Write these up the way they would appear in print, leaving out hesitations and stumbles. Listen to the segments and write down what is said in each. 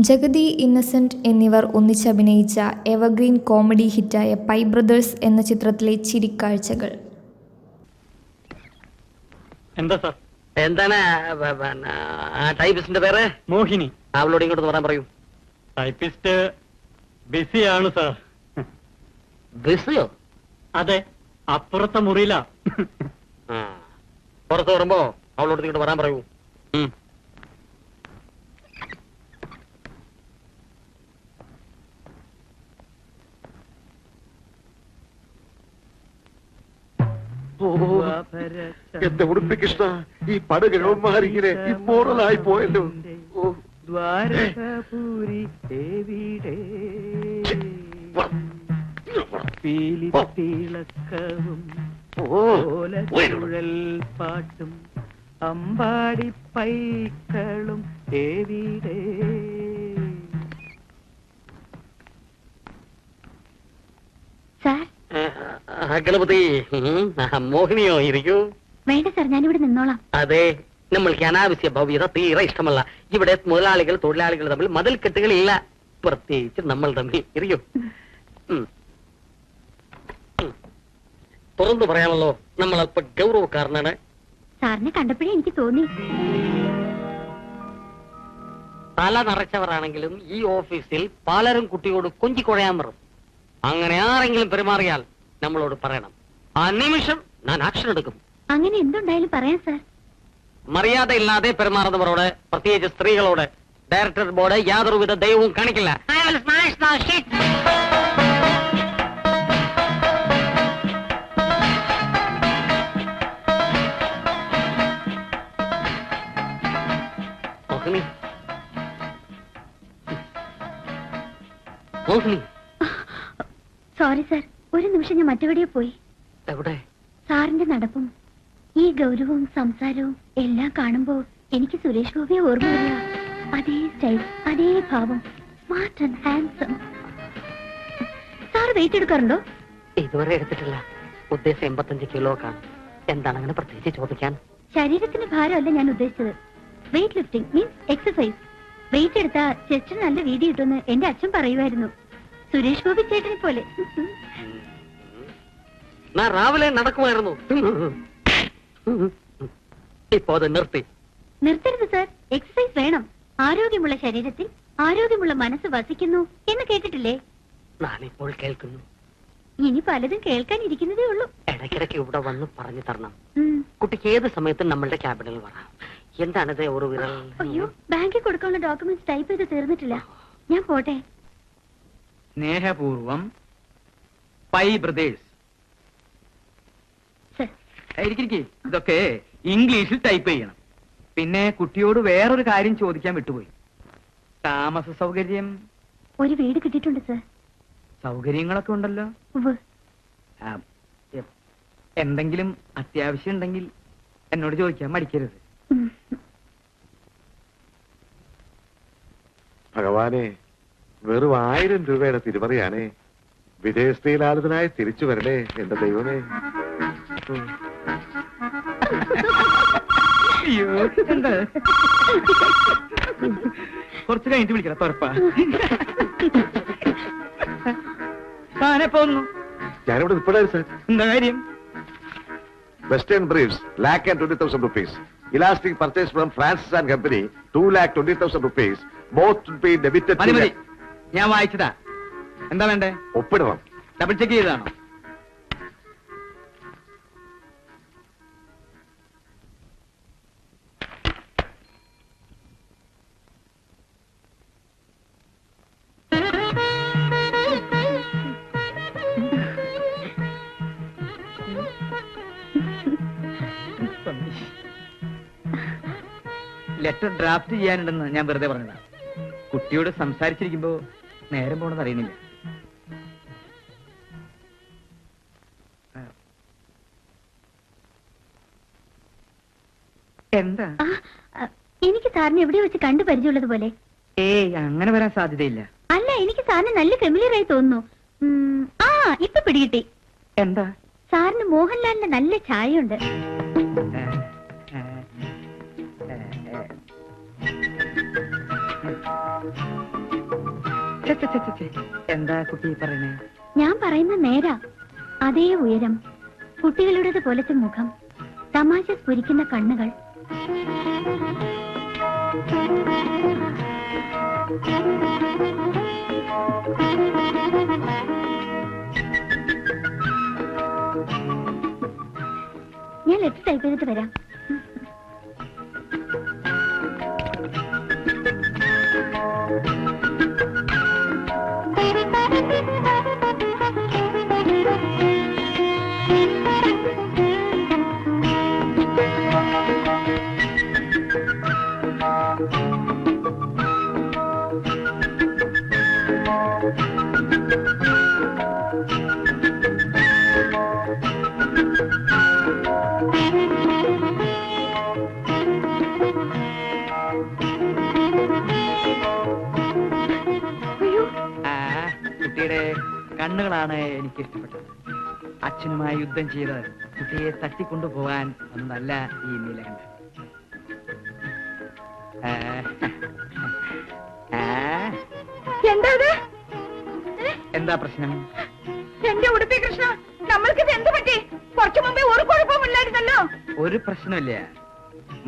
ജഗതി, ഇന്നസെന്റ് എന്നിവർ ഒന്നിച്ചഭിനയിച്ച evergreen comedy ഹിറ്റായ pi brothers എന്ന ചിത്രത്തിലെ ചിരിക്കാഴ്ചകൾ. എന്താ സാർ? എന്താണ് ടൈപ്പിസ്റ്റിന്റെ പേര്? മോഹിനി. അവളോട് ഇങ്ങോട്ട് പറയാൻ പറയൂ. ടൈപ്പിസ്റ്റ് ബിസിയാണ് സാർ. ബിസിയോ? അതെ, അപ്പുറത്തെ മുറിയിലാ. പുറത്ത് വരുമ്പോ അവളോട് ഇങ്ങോട്ട് പറയാൻ പറയൂ. എന്റെ ഉടുപ്പി കൃഷ്ണ, ഈ പടുകിഴവന്മാരിങ്ങനെ ഇമ്മോറലായി പോയല്ലോ. ദ്വാരകപുരി എവിടെ തിളക്കവും ഓലച്ചുഴൽ പാട്ടും അമ്പാടി പൈക്കളും എവിടെ. ഗണപതി, മോഹിനിയോ ഇരിക്കൂ. വേണ്ട സാർ, ഞാനിവിടെ നിന്നോളാം. അതെ, നമ്മൾക്ക് അനാവശ്യ ഭവ്യത തീരെ ഇഷ്ടമല്ല. ഇവിടെ മുതലാളികൾ തൊഴിലാളികൾ തമ്മിൽ മതിൽ കെട്ടുകളില്ല, പ്രത്യേകിച്ച് നമ്മൾ തമ്മിൽ. ഇരിക്കൂ. തുറന്നു പറയാമല്ലോ, നമ്മൾ അല്പ ഗൗരവക്കാരനാണ്. സാറിനെ കണ്ടപ്പോഴേ എനിക്ക് തോന്നി. തല നിറച്ചവരാണെങ്കിലും ഈ ഓഫീസിൽ പലരും കുട്ടിയോട് കൊഞ്ചിക്കൊഴയാൻ പറയും. അങ്ങനെ ആരെങ്കിലും പെരുമാറിയാൽ നമ്മളോട് പറയണം. ആ നിമിഷം ഞാൻ ആക്ഷൻ എടുക്കും. അങ്ങനെ എന്തുണ്ടായാലും പറയാം സാർ. മര്യാദയില്ലാതെ പെരുമാറുന്നവരോട്, പ്രത്യേകിച്ച് സ്ത്രീകളോട്, ഡയറക്ടർ ബോർഡ് യാതൊരുവിധ ദൈവവും കാണിക്കില്ല. മോഹിനി, മോഹിനി. സോറി സാർ, ഒരു നിമിഷം ഞാൻ മറ്റെവിടെയോ പോയി. എവിടെ? സാറിന്റെ നടപ്പും ഈ ഗൗരവവും സംസാരവും എല്ലാം കാണുമ്പോ എനിക്ക് സുരേഷ് ഗോപിയെ ഓർമ്മ വരിക. അതേ സ്റ്റൈൽ, അതേ ഭാവം, smart and handsome. Sir weight എടുക്കാറുണ്ടോ? ഇതുവരെ എടുത്തിട്ടില്ല. ഉദ്ദേശം 85 കിലോ കാണും. എന്താണ് അങ്ങനെ പ്രത്യേകിച്ച് ചോദിക്കാൻ? ശരീരത്തിന്റെ ഭാരമല്ല ഞാൻ ഉദ്ദേശിച്ചത്. Weight lifting means exercise. Weight എടുത്താ ചെസ്റ്റിന് നല്ല വീതി കിട്ടുമെന്ന് എന്റെ അച്ഛൻ പറയുമായിരുന്നു. സുരേഷ് ഗോപി ചേട്ടനെ പോലെ. ഞാൻ രാവിലെ നടക്കുമായിരുന്നു, ഇപ്പോ അത് നിർത്തി. നിർത്തരുത് സാർ, എക്സസൈസ് വേണം. ആരോഗ്യമുള്ള ശരീരത്തിൽ ആരോഗ്യമുള്ള മനസ്സ് വസിക്കുന്നു എന്ന് കേട്ടിട്ടില്ലേ? ഞാനിപ്പോൾ കേൾക്കുന്നു. ഇനി പലതും കേൾക്കാനിരിക്കുന്നതേ ഉള്ളൂ. ഇടയ്ക്കിടയ്ക്ക് ഇവിടെ വന്ന് പറഞ്ഞു തരണം. കുട്ടിക്ക് ഏത് സമയത്തും നമ്മളുടെ ക്യാബിനിൽ വരാം. എന്താണിത് ഒരു വിരൽ? അയ്യോ, ബാങ്കിൽ കൊടുക്കാനുള്ള ഡോക്യുമെന്റ്സ് ടൈപ്പ് ചെയ്ത് തീർന്നിട്ടില്ല. ഞാൻ പോട്ടെ. സ്നേഹപൂർവം പൈ ബ്രദേഴ്സ്. ഇതൊക്കെ ഇംഗ്ലീഷിൽ ടൈപ്പ് ചെയ്യണം. പിന്നെ കുട്ടിയോട് വേറൊരു കാര്യം ചോദിക്കാൻ വിട്ടുപോയി. താമസ സൗകര്യം? ഒരു വീട് കിട്ടിയിട്ടുണ്ട് സർ. സൗകര്യങ്ങളൊക്കെ ഉണ്ടല്ലോ. എന്തെങ്കിലും അത്യാവശ്യം ഉണ്ടെങ്കിൽ എന്നോട് ചോദിക്കാൻ മടിക്കരുത്. ഭഗവാനെ, വെറും 1000 രൂപയുടെ തിരുമറിയാണേ. വിദേശത്തിലാളുതനായി തിരിച്ചു വരണേ എന്റെ ദൈവമേ. കുറച്ച് കഴിഞ്ഞിട്ട് വിളിക്കണം. തുറപ്പാ താനെ പോന്നു. ഞാനിവിടെ നിൽപ്പടായിരുന്നു സാർ. എന്താ കാര്യം? Western briefs ₹1,20,000. Elastic purchase from Francis and Company ₹2,20,000. Both to be debited. മതി മതി, ഞാൻ വായിച്ചതാ. എന്താ വേണ്ടേ? ഒപ്പിടണം. ഡബിൾ ചെക്ക് ചെയ്താണോ? ലെറ്റർ ഡ്രാഫ്റ്റ് ചെയ്യാനുണ്ടെന്ന് ഞാൻ വെറുതെ പറഞ്ഞതാ. കുട്ടിയോട് സംസാരിച്ചിരിക്കുമ്പോ നേരം പോണെന്ന് അറിയുന്നില്ല. എന്താ? എനിക്ക് സാറിനെ എവിടെ വെച്ച് കണ്ടു പരിചയമുള്ളത് പോലെ. ഏയ്, അങ്ങനെ വരാൻ സാധ്യതയില്ല. അല്ല, എനിക്ക് സാറിന് നല്ല ഫെമിലിയർ ആയി തോന്നുന്നു. ഇപ്പൊ പിടികിട്ടി. എന്താ? സാറിന് മോഹൻലാലിന്റെ നല്ല ഛായയുണ്ട്. എന്താ കുട്ടി പറയണേ? ഞാൻ പറയുന്ന നേരാ. അതേ ഉയരം, കുട്ടികളുടേത് പോലത്തെ മുഖം, തമാശ സ്ഫുരിക്കുന്ന കണ്ണുകൾ. ഞാൻ ലെറ്റർ ടൈപ്പ് ചെയ്തിട്ട് വരാം. കുട്ടിയുടെ കണ്ണുകളാണ് എനിക്ക് ഇഷ്ടപ്പെട്ടത്. അച്ഛനുമായി യുദ്ധം ചെയ്ത് കുട്ടിയെ തട്ടിക്കൊണ്ടുപോകാൻ ഒന്നല്ല ഈ നീലകണ്ഠൻ. എന്താ പ്രശ്നം? എന്റെ ഉടുപ്പി കൃഷ്ണ, നമ്മൾക്കിത് എന്ത് പറ്റി? കുറച്ചു മുമ്പേ ഒരു കുഴപ്പമില്ലായിരുന്നല്ലോ. ഒരു പ്രശ്നമില്ല.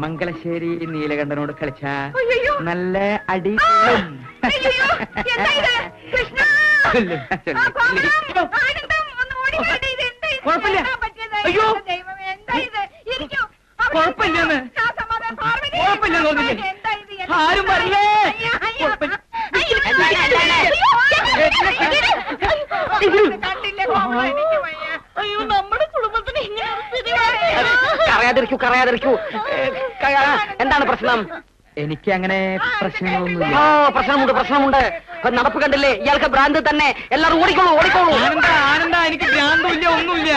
മംഗലശ്ശേരി നീലകണ്ഠനോട് കളിച്ച അയ്യയ്യോ. നല്ല അടി അയ്യയ്യോ, എന്താ ഇത്? കൃഷ്ണ, ആ കോമളം, ആനന്ദം, ഒന്ന് ഓടി വരട്ടെ. ഇത് എന്താ ഇത്? കുഴപ്പമില്ല. എന്താ പറ്റിയത്? അയ്യോ. ദൈവമേ, എന്താ ഇത്? ഇരിക്കൂ. അവിടെ കുഴപ്പമില്ലെന്ന്. ആ സമാധാനം, പാർവതി. കുഴപ്പമില്ലെന്ന് തോന്നുന്നില്ലേ? എന്താ ഇത്? ആരും വരില്ലേ? അയ്യോ, അയ്യോ. കുഴപ്പമില്ല. അയ്യോ, കണ്ടില്ലേ കോമളം, എനിക്ക് വയ്യ. അയ്യോ, നമ്മുടെ കുടുംബത്തിന് ഇങ്ങനെ ഒരു സ്ഥിതി വരാ. കരയാതിരിക്കൂ. എന്താണ് പ്രശ്നം? എനിക്ക് അങ്ങനെ പ്രശ്നങ്ങളൊന്നുമില്ല. പ്രശ്നമുണ്ട്. നടപ്പ് കണ്ടില്ലേ? ഇയാൾക്ക് ഭ്രാന്ത് തന്നെ. എല്ലാവരും ഓടിക്കോളൂ. ആനന്ദ, എനിക്ക് ഭ്രാന്തുമില്ല, ഒന്നുമില്ല.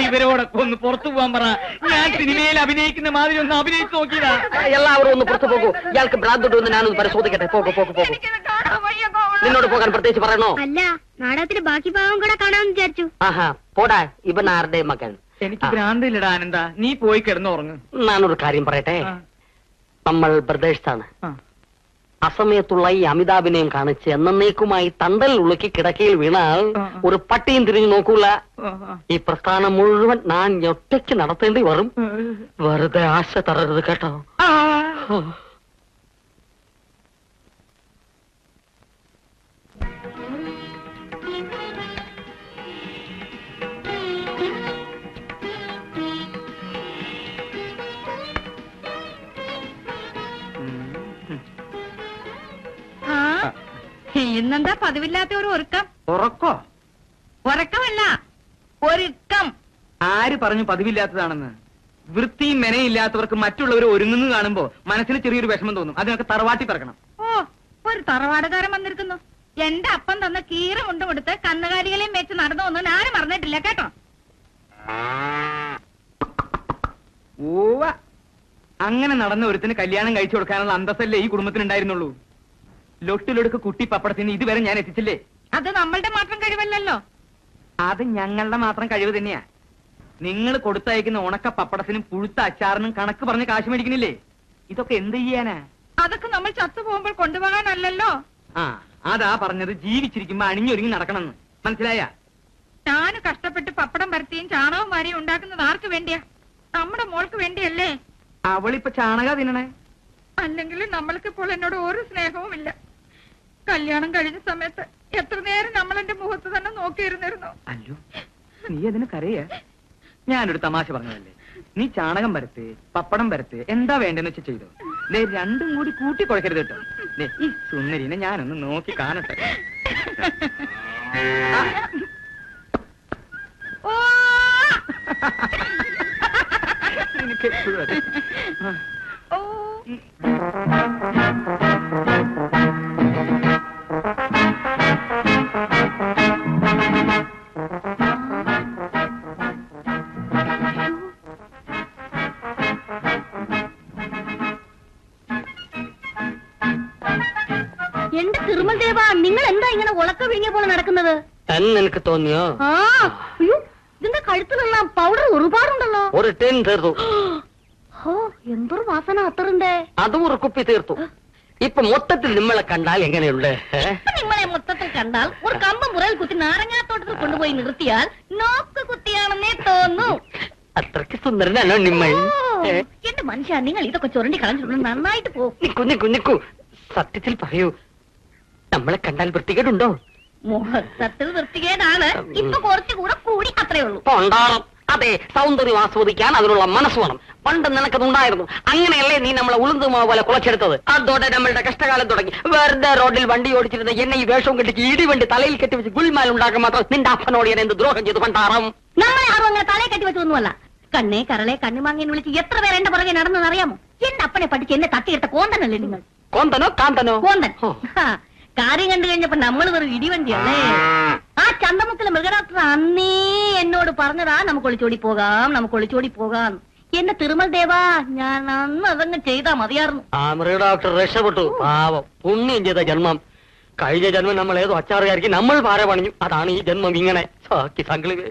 ഇവരോടൊക്കെ ഒന്ന് പുറത്തു പോകാൻ പറ. ഞാൻ സിനിമയിൽ അഭിനയിക്കുന്ന മാതിരി ഒന്ന് അഭിനയിച്ചു നോക്കിയതാ. എല്ലാവരും ഒന്ന് പുറത്തു പോകൂ. ഇയാൾക്ക് ഭ്രാന്തുണ്ടെന്ന് ഞാനൊന്ന് പരിശോധിക്കട്ടെ. പോകും. എനിക്കിത് കാണാൻ വയ്യ കോമളം. നിന്നോട് പോകാൻ പ്രത്യേകിച്ച് പറയണോ? അല്ല, നാടകത്തിന്റെ ബാക്കി ഭാഗം കൂടെ കാണാമെന്ന് വിചാരിച്ചു. ആഹാ, പോടാ. ഇവൻ ആരുടെ മകൻ? എനിക്ക് ഭ്രാന്തില്ലടാ ആനന്ദ. നീ പോയി കിടന്നുറങ്ങ്. ഞാനൊരു കാര്യം പറയട്ടെ. നമ്മൾ ബ്രദേഴ്സാണ്. ആ. അസമയത്തുള്ള ഈ അമിതാഭിനയം കാണിച്ച് എന്നേക്കുമായി തണ്ടൽ ഉളുക്കി കിടക്കയിൽ വീണാൽ ഒരു പട്ടിയും തിരിഞ്ഞു നോക്കൂല. ഈ പ്രസ്ഥാനം മുഴുവൻ ഞാൻ ഒറ്റയ്ക്ക് നടത്തേണ്ടി വരും. വെറുതെ ആശ തരരുത് കേട്ടോ. ഇന്നെന്താ പതിവില്ലാത്ത ഒരു ഒരുക്കം? ഉറക്കോ? ഉറക്കമല്ല, ഒരുക്കം. ആര് പറഞ്ഞു പതിവില്ലാത്തതാണെന്ന്? വൃത്തിയും മെനയില്ലാത്തവർക്ക് മറ്റുള്ളവർ ഒരുങ്ങുന്നു കാണുമ്പോ മനസ്സിന് ചെറിയൊരു വിഷമം തോന്നും. അതിനൊക്കെ തറവാട്ടി പറക്കണം. ഓ, ഒരു തറവാടുകാരൻ വന്നിരിക്കുന്നു. എന്റെ അപ്പം തന്ന കീറ മുണ്ടും എടുത്ത് കന്നുകാലികളെയും വെച്ച് നടന്നു ഒന്നും ആരും മറന്നിട്ടില്ല കേട്ടോ. ഓവ, അങ്ങനെ നടന്ന ഒരുത്തിന് കല്യാണം കഴിച്ചു കൊടുക്കാനുള്ള അന്തസ്സല്ലേ ഈ കുടുംബത്തിനുണ്ടായിരുന്നുള്ളൂ. ലൊട്ടിലൊടുക്ക് കുട്ടി പപ്പടത്തിന് ഇതുവരെ ഞാൻ എത്തിച്ചില്ലേ? അത് നമ്മളുടെ മാത്രം കഴിവല്ലല്ലോ. അത് ഞങ്ങളുടെ മാത്രം കഴിവ് തന്നെയാ. നിങ്ങൾ കൊടുത്തയക്കുന്ന ഉണക്ക പപ്പടത്തിനും പുഴുത്ത അച്ചാറിനും കണക്ക് പറഞ്ഞ് കാശ് മേടിക്കുന്നില്ലേ? ഇതൊക്കെ എന്ത് ചെയ്യാനാ? അതൊക്കെ നമ്മൾ ചത്തുപോകുമ്പോൾ കൊണ്ടുപോകാനല്ലല്ലോ. ആ, അതാ പറഞ്ഞത് ജീവിച്ചിരിക്കുമ്പോ അണിഞ്ഞൊരുങ്ങി നടക്കണമെന്ന്. മനസ്സിലായ? ഞാൻ കഷ്ടപ്പെട്ട് പപ്പടം പരത്തിയും ചാണകവും വാരിയും ഉണ്ടാക്കുന്നത് ആർക്ക് വേണ്ടിയാ? നമ്മുടെ മോൾക്ക് വേണ്ടിയല്ലേ? അവളിപ്പോ ചാണക തിന്നണേ. അല്ലെങ്കിൽ നമ്മൾക്കിപ്പോൾ എന്നോട് ഒരു സ്നേഹവും ഇല്ല. കല്യാണം കഴിഞ്ഞ സമയത്ത് എത്ര നേരം നമ്മൾ എന്റെ മുഖത്ത് തന്നെ നോക്കിയിരുന്നിരുന്നു. അല്ലോ, നീ അതിന് കരയ? ഞാനൊരു തമാശ പറഞ്ഞതല്ലേ. നീ ചാണകം പരത്ത്, പപ്പടം പരത്ത്, എന്താ വേണ്ടെന്ന് വെച്ച് ചെയ്തോ. ദേ, രണ്ടും കൂടി കൂട്ടി കുഴക്കരുത് കേട്ടോ. ദേ, ഈ സുന്ദരിനെ ഞാനൊന്ന് നോക്കി കാണട്ടെ. ഓ, നിനക്ക് എപ്പോഴും അതെ. ഓ, എന്റെ തിരുമൽ ദേവ, നിങ്ങൾ എന്താ ഇങ്ങനെ ഉളക്ക വിഴിഞ്ഞ പോലെ നടക്കുന്നത്? നിനക്ക് തോന്നിയോ? ആ, അയ്യോ, ഇതിന്റെ കഴുത്തിലുള്ള പൗഡർ ഒരുപാടുണ്ടല്ലോ. ഒരു ടെൻ തീർത്തു. ഓ, എന്തൊരു വാസന അത്തറിന്റെ. അതും ഒരു കുപ്പി തീർത്തു. ഇപ്പൊ മൊത്തത്തിൽ നിങ്ങളെ കണ്ടാൽ എങ്ങനെയുണ്ട്? നിങ്ങളെ മൊത്തത്തിൽ കണ്ടാൽ ഒരു കമ്പ് മുറയിൽ കുത്തി നാരങ്ങാത്തോട്ടത്തിൽ കൊണ്ടുപോയി നിർത്തിയാൽ നോക്ക് കുത്തിയാണെന്നേ തോന്നൂ. അത്രയ്ക്ക് സുന്ദരനാണോ നിമ്മ? എന്റെ മനുഷ്യ, നിങ്ങൾ ഇതൊക്കെ ചുരണ്ടി കളഞ്ഞിട്ടുണ്ട്. നന്നായിട്ട് പോകും. നിക്കു സത്യത്തിൽ പറയൂ, നമ്മളെ കണ്ടാൽ വൃത്തികേടുണ്ടോ? മുഹൂർത്തത്തിൽ വൃത്തികേടാണ്. ഇപ്പൊ കുറച്ചുകൂടെ കൂടി, അത്രേ ഉള്ളൂ. ഉണ്ടാകും. അതെ, സൗന്ദര്യം ആസ്വദിക്കാൻ അതിനുള്ള മനസ്സ് വേണം. പണ്ട് നിനക്കതുണ്ടായിരുന്നു. അങ്ങനെയല്ലേ നീ നമ്മളെ ഉളുന്തുമാ പോലെ കുളച്ചെടുത്തത്? അതോടെ നമ്മളുടെ കഷ്ടകാലം തുടങ്ങി. വെറുതെ റോഡിൽ വണ്ടി ഓടിച്ചിരുന്ന എന്നെ ഈ വേഷവും കെട്ടിച്ച് ഇടിവണ്ടി തലയിൽ കെട്ടിവെച്ച് ഗുൽമാൽ ഉണ്ടാക്കാൻ മാത്രം നിന്റെ അപ്പനോട് ഞാൻ എന്ത് ദ്രോഹം ചെയ്തു പണ്ടാറാം? നമ്മളെ ആരും അങ്ങനെ തലയെ കെട്ടി വെച്ചൊന്നുമല്ല. കണ്ണേ കരളെ കണ്ണുമാങ്ങിയെന്ന് വിളിച്ച് എത്ര പേര് എന്റെ പുറകെ നടന്നെന്ന് അറിയാമോ? എന്റെ അപ്പനെ പഠിച്ച് എന്നെ തട്ടിയെടുത്ത കോന്തനല്ലേ നിങ്ങൾ? കോന്തനോ കാന്തനോ? കോന്തൻ. കാര്യം കണ്ടു കഴിഞ്ഞപ്പോ നമ്മൾ വെറും ഇടിവണ്ടിയല്ലേ? ആ ചന്തമുക്കിലെ മൃഗഡോക്ടർ അന്നേ എന്നോട് പറഞ്ഞതാ നമുക്ക് ഒളിച്ചോടി പോകാം. എന്റെ തിരുമൽ ദേവാ, ഞാൻ അന്ന് അതങ്ങ് ചെയ്താ മതിയായിരുന്നു. ആ മൃഗഡോക്ടർ രക്ഷപ്പെട്ടു. പാവം, പുണ്യം ചെയ്ത ജന്മം. കഴിഞ്ഞ ജന്മം നമ്മൾ ഏതോ അച്ചാറുകാരിക്ക് നമ്മൾ പാര പണിഞ്ഞു. അതാണ് ഈ ജന്മം ഇങ്ങനെ. സാക്കി സംക്ലിവേ.